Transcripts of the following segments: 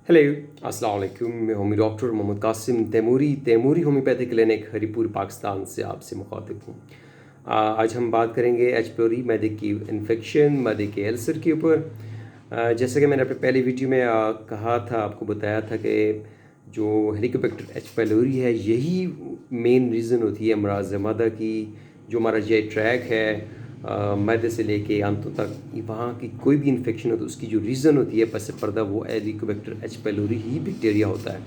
Hello, अस्सलाम वालेकुम। मैं हूँ doctor Mohammad Qasim Taimuri homeopathy clinic Haripur Pakistan से आपसे मुखातिब हूँ। आज हम बात करेंगे एच प्लोरी मैदे की इन्फेक्शन, मैदे के अल्सर के ऊपर। जैसा कि मैंने अपने पहली वीडियो में कहा था, आपको बताया था कि जो हेलिकोबैक्टर एच प्लोरी है, यही मेन रीज़न होती है अमराज़ मैदा की। जो हमारा ये ट्रैक है मैदे से लेके आंतों तक, वहाँ की कोई भी इन्फेक्शन हो तो उसकी जो रीज़न होती है पस पर्दा वो हेलिकोबैक्टर एच प्लोरी ही बैक्टीरिया होता है।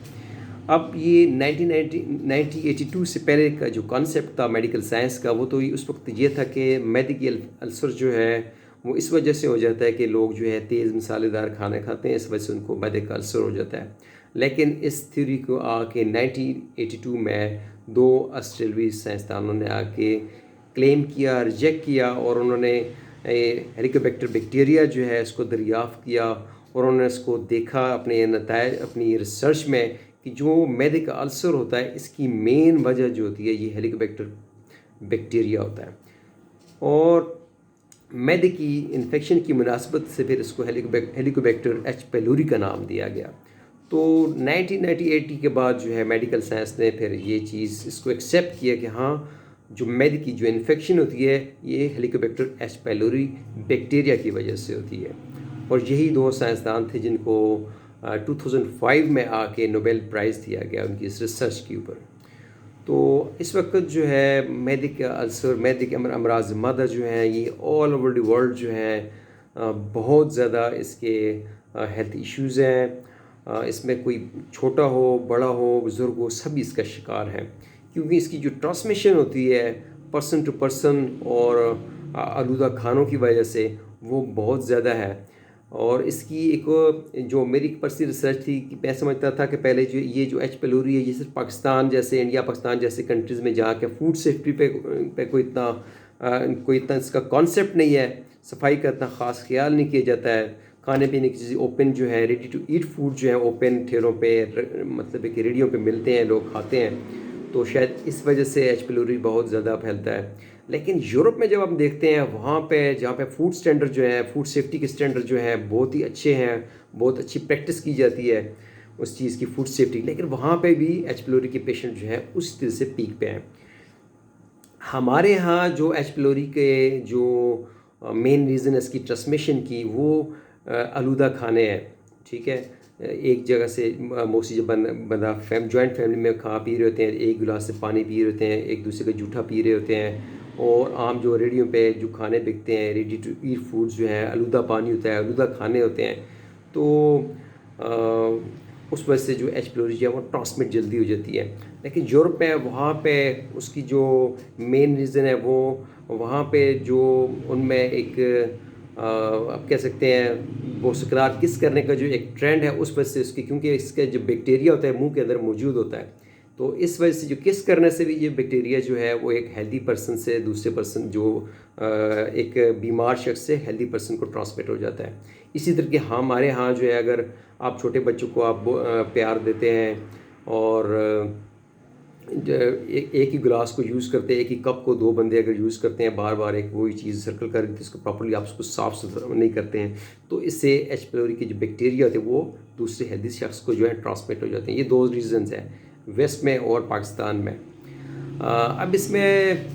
अब ये 1982 से पहले का जो कॉन्सेप्ट था मेडिकल साइंस का, वो तो उस वक्त ये था कि मैदे की अल्सर जो है वो इस वजह से हो जाता है कि लोग जो है तेज़ मसालेदार खाने खाते हैं, इस वजह से उनको मैदे का अल्सर हो जाता है। लेकिन इस थ्योरी को आके 1982 में दो ऑस्ट्रेलियाई साइंसदानों ने आके क्लेम किया, रिजेक्ट किया, और उन्होंने हेलिकोबैक्टर बैक्टीरिया जो है इसको दरियाफ़्त किया और उन्होंने इसको देखा अपने नतायज अपनी रिसर्च में कि जो मैदे का अल्सर होता है इसकी मेन वजह जो होती है ये हेलिकोबैक्टर बैक्टीरिया होता है। और मैदे की इन्फेक्शन की मुनासबत से फिर इसको हेलिकोबैक्टर एच प्लोरी का नाम दिया गया। तो 1980 के बाद जो है मेडिकल साइंस ने फिर ये चीज़ इसको एक्सेप्ट किया कि हाँ, जो मैदे की जो इन्फेक्शन होती है ये हेलिकोबैक्टर एच प्लोरी बैक्टीरिया की वजह से होती है। और यही दो साइंसदान थे जिनको 2005 में आके नोबेल प्राइज़ दिया गया उनकी इस रिसर्च के ऊपर। तो इस वक्त जो है मैदे का अल्सर, मैदे के अमराज़ मैदा जो हैं ये ऑल ओवर द वर्ल्ड जो हैं बहुत ज़्यादा इसके हेल्थ इश्यूज़ हैं। इसमें कोई छोटा हो, बड़ा हो, बुज़ुर्ग हो, सभी इसका शिकार हैं, क्योंकि इसकी जो ट्रांसमिशन होती है पर्सन टू पर्सन और आलूदा खानों की वजह से वो बहुत ज़्यादा है। और इसकी एक जो मेरी पर्सनल रिसर्च थी कि मैं समझता था कि पहले जो ये जो एच प्लोरी है ये सिर्फ पाकिस्तान जैसे, इंडिया पाकिस्तान जैसे कंट्रीज़ में जहाँ के फूड सेफ्टी पे कोई इतना इसका कॉन्सेप्ट नहीं है, सफाई का इतना ख़ास ख्याल नहीं किया जाता है। खाने पीने की चीज़ें ओपन जो है, रेडी टू ईट फूड जो है ओपन ठेलों पे, मतलब कि रेडियों पे मिलते हैं, लोग खाते हैं। तो शायद इस वजह से एच प्लोरी बहुत ज़्यादा फैलता है। लेकिन यूरोप में जब हम देखते हैं वहाँ पे जहाँ पे फूड स्टैंडर्ड जो है, फूड सेफ्टी के स्टैंडर्ड जो हैं बहुत ही अच्छे हैं, बहुत अच्छी प्रैक्टिस की जाती है उस चीज़ की, फूड सेफ्टी, लेकिन वहाँ पे भी एच प्लोरी के पेशेंट जो हैं उस तरह से पीक पे हैं। हमारे यहाँ जो एच प्लोरी के जो मेन रीज़न है इसकी ट्रांसमिशन की, वो आलूदा खाने हैं। ठीक है, एक जगह से मोस्टली जब बंदा जॉइंट फैमिली में खा पी रहे होते हैं, एक गिलास से पानी पी रहे होते हैं, एक दूसरे का जूठा पी रहे होते हैं, और आम जो रेडियो पे जो खाने बिकते हैं रेडी टू ईट फूड्स जो हैं, आलूदा पानी होता है, आलूदा खाने होते हैं। तो उस वजह से जो एच प्लोरी है वो ट्रांसमिट जल्दी हो जाती है। लेकिन यूरोप में वहाँ पे उसकी जो मेन रीज़न है वो वहाँ पे जो उनमें एक आप कह सकते हैं वो शिकार किस करने का जो एक ट्रेंड है उस वजह से उसकी, क्योंकि इसका जो बैक्टीरिया होता है मुंह के अंदर मौजूद होता है, तो इस वजह से जो किस करने से भी ये बैक्टीरिया जो है वो एक हेल्दी पर्सन से दूसरे पर्सन, जो एक बीमार शख्स से हेल्दी पर्सन को ट्रांसमिट हो जाता है। इसी तरह के हमारे यहाँ जो है, अगर आप छोटे बच्चों को आप प्यार देते हैं और एक ही गिलास को यूज़ करते हैं, एक ही कप को दो बंदे अगर यूज़ करते हैं बार बार, एक वही चीज़ सर्कल कर देते हैं, इसको प्रॉपर्ली आप उसको साफ़ सुथरा नहीं करते हैं, तो इससे एच प्लोरी के जो बैक्टीरिया होते हैं वो दूसरे हेल्दी शख्स को जो है ट्रांसमिट हो जाते हैं। ये दो रीज़न्स हैं वेस्ट में और पाकिस्तान में। अब इसमें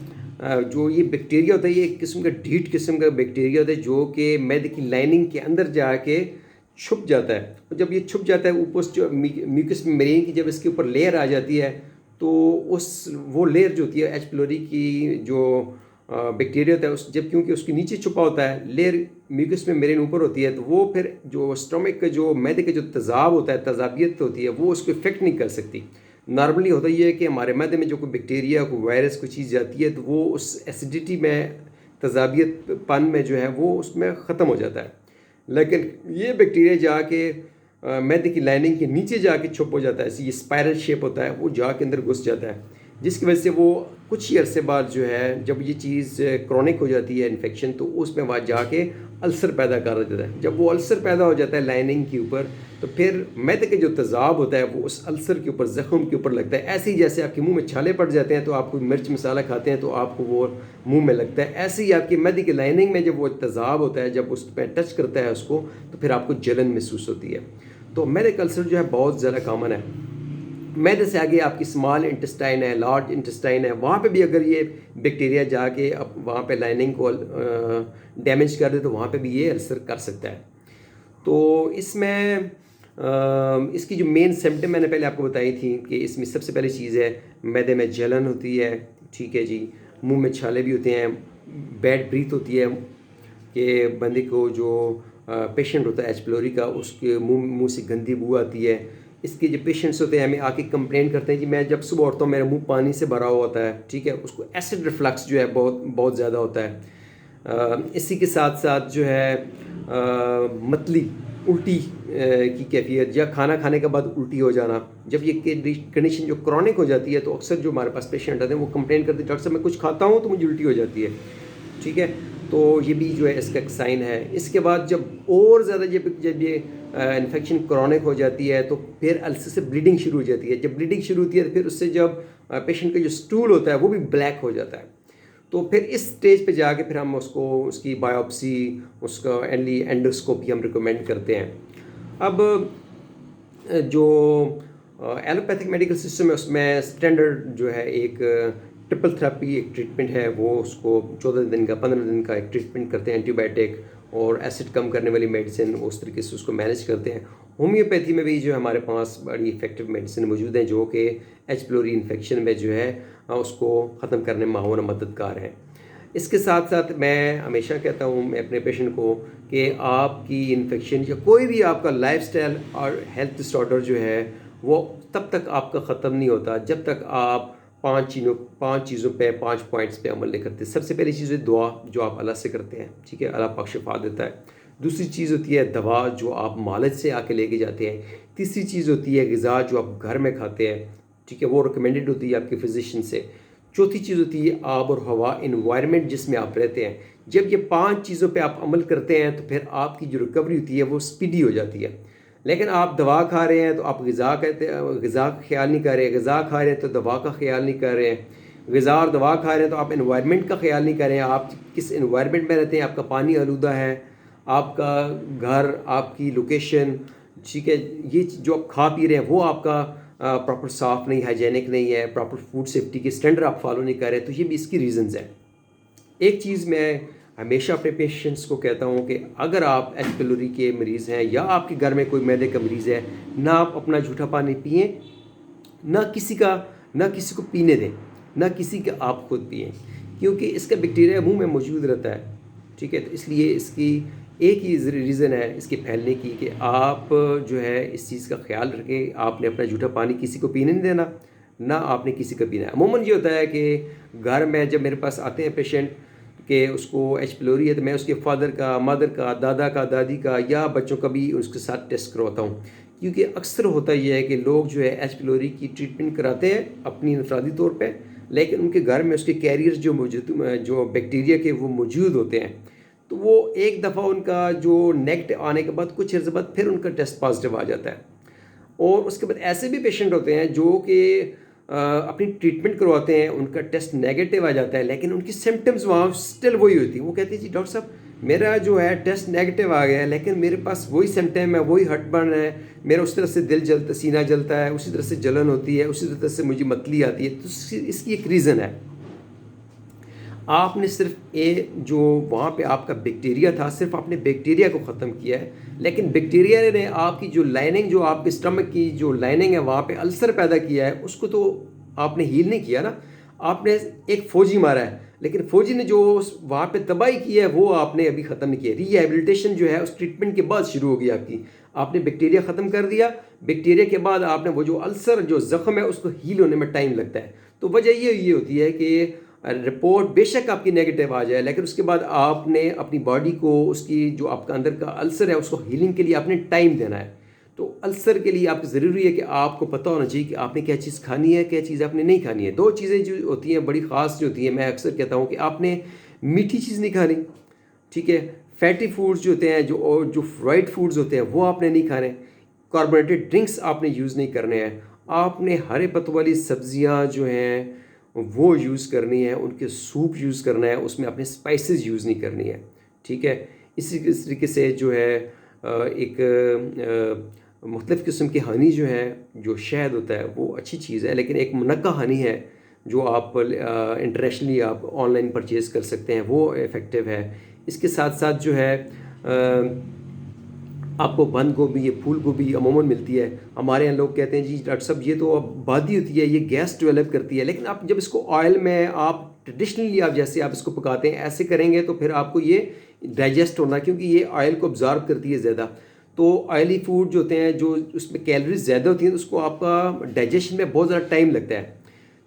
जो ये बैक्टीरिया होता है ये एक किस्म का ढीठ किस्म का बैक्टीरिया होता है जो कि मैदे की लाइनिंग के अंदर जाके छुप जाता है। और जब ये छुप जाता है ऊपर जो म्यूकस मेम्ब्रेन की जब इसके ऊपर लेयर आ जाती है, तो वो लेयर जो होती है एच प्लोरी की जो बैक्टीरिया होता है उस जब, क्योंकि उसके नीचे छुपा होता है, लेयर म्यूकस मेम्ब्रेन ऊपर होती है, तो वो फिर जो स्टमक का जो मैदे का जो तेज़ाब होता है, तेज़ाबियत होती है, वो उसको इफेक्ट नहीं कर सकती। नॉर्मली होता ये है कि हमारे मैदे में जो कोई बैक्टीरिया, कोई वायरस, कोई चीज़ जाती है तो वो उस एसिडिटी में, तेज़ाबियत पन में जो है वो उसमें ख़त्म हो जाता है। लेकिन ये बैक्टीरिया जाके मैदे की लाइनिंग के नीचे जाके छुप हो जाता है, ये स्पायरल शेप होता है, वो जाके अंदर घुस जाता है, जिसकी वजह से वो कुछ ही अरसे बाद जो है, जब ये चीज़ क्रॉनिक हो जाती है इन्फेक्शन, तो उसमें वहाँ जाके अल्सर पैदा कर देता है। जब वो अल्सर पैदा हो जाता है लाइनिंग के ऊपर, तो फिर मैदे के जो तेज़ाब होता है वो उस अल्सर के ऊपर, ज़ख्म के ऊपर लगता है। ऐसे ही जैसे आपके मुंह में छाले पड़ जाते हैं तो आप कोई मिर्च मसाला खाते हैं तो आपको वो मुंह में लगता है, ऐसे ही आपकी मैदे की लाइनिंग में जब वो तेज़ाब होता है, जब उस पर टच करता है उसको, तो फिर आपको जलन महसूस होती है। तो मैदे अल्सर जो है बहुत ज़्यादा कॉमन है। मैदे से आगे आपकी स्मॉल इंटेस्टाइन है, लार्ज इंटेस्टाइन है, वहाँ पे भी अगर ये बैक्टीरिया जाके अब वहाँ पे लाइनिंग को डैमेज कर दे तो वहाँ पे भी ये अल्सर कर सकता है। तो इसमें इसकी जो मेन सिम्टम मैंने पहले आपको बताई थी कि इसमें सबसे पहली चीज़ है मैदे में जलन होती है, ठीक है जी, मुंह में छाले भी होते हैं, बैड ब्रीथ होती है कि बंदे को जो पेशेंट होता है एच पिलोरी का उसके मुंह से गंदी बू आती है। इसके जो पेशेंट्स होते हैं हमें आके कंप्लेंट करते हैं कि मैं जब सुबह उठता हूँ मेरा मुंह पानी से भरा हुआ होता है, ठीक है, उसको एसिड रिफ्लक्स जो है बहुत बहुत ज़्यादा होता है। इसी के साथ साथ जो है मतली उल्टी की कैफियत या खाना खाने के बाद उल्टी हो जाना। जब ये कंडीशन जो क्रॉनिक हो जाती है तो अक्सर जो हमारे पास पेशेंट आते हैं वो कंप्लेन करते हैं डॉक्टर साहब मैं कुछ खाता हूँ तो मुझे उल्टी हो जाती है, ठीक है। तो ये भी जो है इसका एक साइन है। इसके बाद जब और ज़्यादा जब ये इन्फेक्शन क्रॉनिक हो जाती है तो फिर अल्सर से ब्लीडिंग शुरू हो जाती है। जब ब्लीडिंग शुरू होती है तो फिर उससे जब पेशेंट का जो स्टूल होता है वो भी ब्लैक हो जाता है। तो फिर इस स्टेज पे जाके फिर हम उसको उसकी बायोप्सी उसका एंडोस्कोपी हम रिकमेंड करते हैं। अब जो एलोपैथिक मेडिकल सिस्टम है उसमें स्टैंडर्ड जो है एक ट्रिपल थेरेपी एक ट्रीटमेंट है, वो उसको 14 दिन का 15 दिन का एक ट्रीटमेंट करते हैं, एंटीबायोटिक और एसिड कम करने वाली मेडिसिन उस तरीके से उसको मैनेज करते हैं। होम्योपैथी में भी जो है हमारे पास बड़ी इफेक्टिव मेडिसिन मौजूद हैं जो कि एच पिलोरी इन्फेक्शन में जो है उसको ख़त्म करने में माहौल मददगार हैं। इसके साथ साथ मैं हमेशा कहता हूँ मैं अपने पेशेंट को कि आपकी इन्फेक्शन या कोई भी आपका लाइफस्टाइल और हेल्थ डिसऑर्डर जो है वो तब तक आपका ख़त्म नहीं होता जब तक आप 5 पॉइंट्स पे अमल नहीं करते। सबसे पहली चीज़ है दुआ जो आप अल्लाह से करते हैं, ठीक है, अल्लाह पाक शिफा देता है। दूसरी चीज़ होती है दवा जो आप मालिज से आके लेके जाते हैं। तीसरी चीज़ होती है ग़िज़ा जो आप घर में खाते हैं, ठीक है, वो रिकमेंडेड होती है आपके फिजिशियन से। चौथी चीज़ होती है आब और हवा, इन्वायरमेंट जिसमें आप रहते हैं। जब ये 5 चीज़ों पे आप अमल करते हैं तो फिर आपकी जो रिकवरी होती है वो स्पीडी हो जाती है। लेकिन आप दवा खा रहे हैं तो आप ग़िज़ा का ख्याल नहीं कर रहे, ग़िज़ा खा रहे हैं तो दवा का ख्याल नहीं कर रहे हैं, ग़िज़ा और दवा खा रहे हैं तो आप इन्वायरमेंट का ख्याल नहीं कर रहे हैं। आप किस इन्वायरमेंट में रहते हैं, आपका पानी आलूदा है, आपका घर, आपकी लोकेशन, ठीक है, ये जो आप खा पी रहे हैं वो आपका प्रॉपर साफ़ नहीं, हाइजेनिक नहीं है, प्रॉपर फूड सेफ्टी के स्टैंडर्ड आप फॉलो नहीं कर रहे, तो ये भी इसकी रीज़न्स हैं। एक चीज़ मैं हमेशा अपने पेशेंट्स को कहता हूँ कि अगर आप एच पिलोरी के मरीज़ हैं या आपके घर में कोई मैदे का मरीज़ है, ना आप अपना झूठा पानी पिएं, ना किसी को पीने दें, ना किसी का आप खुद पिएं, क्योंकि इसका बैक्टीरिया मुंह में मौजूद रहता है, ठीक है। तो इसलिए इसकी एक ही रीज़न है इसके फैलने की कि आप जो है इस चीज़ का ख्याल रखें, आपने अपना झूठा पानी किसी को पीने नहीं देना, ना आपने किसी का पीना है। अमूमन ये होता है कि घर में जब मेरे पास आते हैं पेशेंट कि उसको एच पिलोरी है तो मैं उसके फादर का, मदर का, दादा का, दादी का या बच्चों का भी उसके साथ टेस्ट करवाता हूँ, क्योंकि अक्सर होता यह है कि लोग जो है एच पिलोरी की ट्रीटमेंट कराते हैं अपनी इनफरादी तौर पे, लेकिन उनके घर में उसके कैरियर्स जो बैक्टीरिया के वो मौजूद होते हैं, तो वो एक दफ़ा उनका जो नेगेटिव आने के बाद कुछ अर्से बाद फिर उनका टेस्ट पॉजिटिव आ जाता है। और उसके बाद ऐसे भी पेशेंट होते हैं जो कि अपनी ट्रीटमेंट करवाते हैं, उनका टेस्ट नेगेटिव आ जाता है, लेकिन उनकी सिम्टम्स वहाँ स्टिल वही होती है। वो कहते हैं जी डॉक्टर साहब मेरा जो है टेस्ट नेगेटिव आ गया है, लेकिन मेरे पास वही सिम्टम है, वही हटबर्न है, मेरा उस तरह से दिल जलता, सीना जलता है, उसी तरह से जलन होती है, उसी तरह से मुझे मतली आती है। तो इसकी एक रीज़न है, आपने सिर्फ जो वहाँ पे आपका बैक्टीरिया था, सिर्फ आपने बैक्टीरिया को ख़त्म किया है, लेकिन बैक्टीरिया ने आपकी जो लाइनिंग, जो आपके स्टमक की जो लाइनिंग है वहाँ पे अल्सर पैदा किया है, उसको तो आपने हील नहीं किया ना। आपने एक फ़ौजी मारा है, लेकिन फ़ौजी ने जो वहाँ पे तबाही की है वो आपने अभी ख़त्म नहीं किया। रिहेबिलिटेशन जो है उस ट्रीटमेंट के बाद शुरू होगी आपकी। आपने बैक्टीरिया ख़त्म कर दिया, बैक्टीरिया के बाद आपने वो जो अल्सर जो ज़ख्म है उसको हील होने में टाइम लगता है। तो वजह ये होती है कि रिपोर्ट बेशक आपकी नेगेटिव आ जाए, लेकिन उसके बाद आपने अपनी बॉडी को उसकी जो आपका अंदर का अल्सर है उसको हीलिंग के लिए आपने टाइम देना है। तो अल्सर के लिए आपको ज़रूरी है कि आपको पता होना चाहिए कि आपने क्या चीज़ खानी है, क्या चीज़ आपने नहीं खानी है। 2 चीज़ें जो होती हैं बड़ी ख़ास जो होती हैं, मैं अक्सर कहता हूँ कि आपने मीठी चीज़ नहीं खानी, ठीक है, फैटी फूड्स जो होते हैं, जो फ्राइड फूड्स होते हैं वो आपने नहीं खाने, कार्बोनेटेड ड्रिंक्स आपने यूज़ नहीं करने हैं, आपने हरे पत्तों वाली सब्ज़ियाँ जो हैं वो यूज़ करनी है, उनके सूप यूज़ करना है, उसमें अपने स्पाइसेस यूज़ नहीं करनी है, ठीक है। इसी तरीके से जो है एक मुख्तलिफ़ किस्म की हनी जो है, जो शहद होता है वो अच्छी चीज़ है, लेकिन एक मुनक्का हनी है जो आप इंटरनेशनली आप ऑनलाइन परचेज़ कर सकते हैं, वो इफ़ेक्टिव है। इसके साथ साथ जो है आपको बंद गोभी, ये फूल गोभी अमूमन मिलती है। हमारे यहाँ लोग कहते हैं जी डॉक्टर साहब ये तो अब बादी होती है, ये गैस डेवलप करती है, लेकिन आप जब इसको ऑयल में आप ट्रेडिशनली आप जैसे आप इसको पकाते हैं ऐसे करेंगे तो फिर आपको ये डाइजेस्ट होना, क्योंकि ये ऑयल को ऑब्ज़र्व करती है ज़्यादा। तो ऑयली फूड जो होते हैं, जो उसमें कैलोरीज ज़्यादा होती हैं, तो उसको आपका डाइजेशन में बहुत ज़्यादा टाइम लगता है।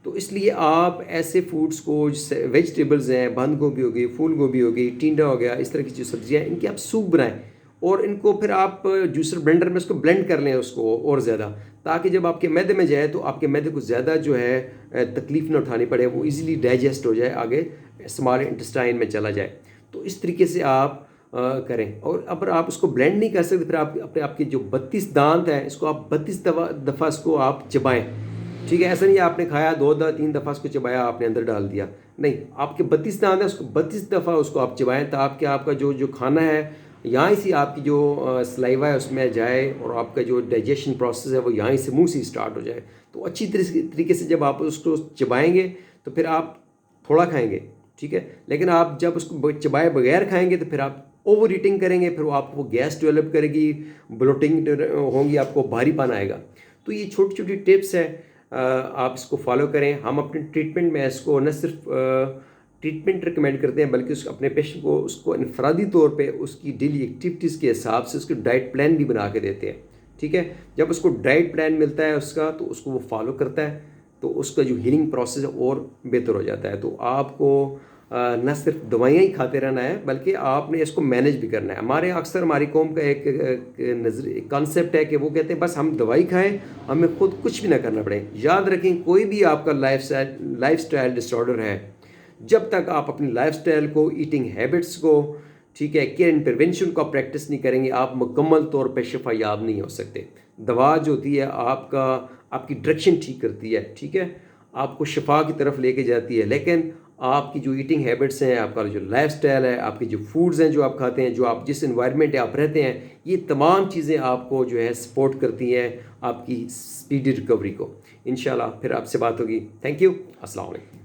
तो इसलिए आप ऐसे फूड्स को, जैसे वेजिटेबल्स हैं, बंद गोभी हो गई, फूल गोभी हो गई, टिंडा हो गया, इस तरह की जो सब्जियाँ हैं, इनके आप सूप बनाएं और इनको फिर आप जूसर ब्लेंडर में उसको ब्लेंड कर लें उसको और ज़्यादा, ताकि जब आपके मैदे में जाए तो आपके मैदे को ज़्यादा जो है तकलीफ़ ना उठानी पड़े, वो इजीली डाइजेस्ट हो जाए, आगे स्मॉल इंटेस्टाइन में चला जाए। तो इस तरीके से आप करें। और अगर आप उसको ब्लेंड नहीं कर सकते, फिर आप अपने आपके जो 32 दांत हैं, इसको आप 32 दफ़ा इसको आप चबाएँ। ठीक है, ऐसा नहीं आपने खाया 2-3 दफ़ा उसको चबाया, आपने अंदर डाल दिया, नहीं, आपके 32 दांत हैं, उसको 32 दफ़ा उसको आप चबाएँ, ताकि आपका जो जो खाना है यहाँ से आपकी जो सलाइवा है उसमें जाए और आपका जो डाइजेशन प्रोसेस है वो यहाँ से मुंह से स्टार्ट हो जाए। तो अच्छी तरीके से जब आप उसको चबाएंगे तो फिर आप थोड़ा खाएंगे, ठीक है, लेकिन आप जब उसको चबाए बगैर खाएंगे तो फिर आप ओवर ईटिंग करेंगे, फिर वो आपको गैस डेवलप करेगी, ब्लोटिंग होंगी, आपको भारीपन आएगा। तो ये छोटी छोटी टिप्स है, आप इसको फॉलो करें। हम अपने ट्रीटमेंट में इसको न सिर्फ ट्रीटमेंट रिकमेंड करते हैं, बल्कि अपने पेशेंट को उसको इनफरादी तौर पे उसकी डेली एक्टिविटीज़ के हिसाब से उसको डाइट प्लान भी बना के देते हैं। ठीक है, जब उसको डाइट प्लान मिलता है उसका, तो उसको वो फॉलो करता है, तो उसका जो हीलिंग प्रोसेस है और बेहतर हो जाता है। तो आपको न सिर्फ दवाइयाँ ही खाते रहना है, बल्कि आपने इसको मैनेज भी करना है। हमारे अक्सर हमारी कौम का एक कॉन्सेप्ट है कि वो कहते हैं बस हम दवाई खाएं, हमें खुद कुछ भी ना करना पड़े। याद रखें, कोई भी आपका लाइफस्टाइल डिसऑर्डर है, जब तक आप अपनी लाइफस्टाइल को, ईटिंग हैबिट्स को, ठीक है, केयर एंड प्रिवेंशन को प्रैक्टिस नहीं करेंगे, आप मुकम्मल तौर पे शिफा याब नहीं हो सकते। दवा जो होती है आपकी डायरेक्शन ठीक करती है, ठीक है, आपको शिफा की तरफ लेके जाती है, लेकिन आपकी जो ईटिंग हैबिट्स हैं, आपका जो लाइफस्टाइल है, आपकी जो फूड्स हैं जो आप खाते हैं, जो आप जिस एनवायरनमेंट में आप रहते हैं, ये तमाम चीज़ें आपको जो है सपोर्ट करती हैं आपकी स्पीडी रिकवरी को। इंशाल्लाह फिर आपसे बात होगी। Thank you. अस्सलाम वालेकुम।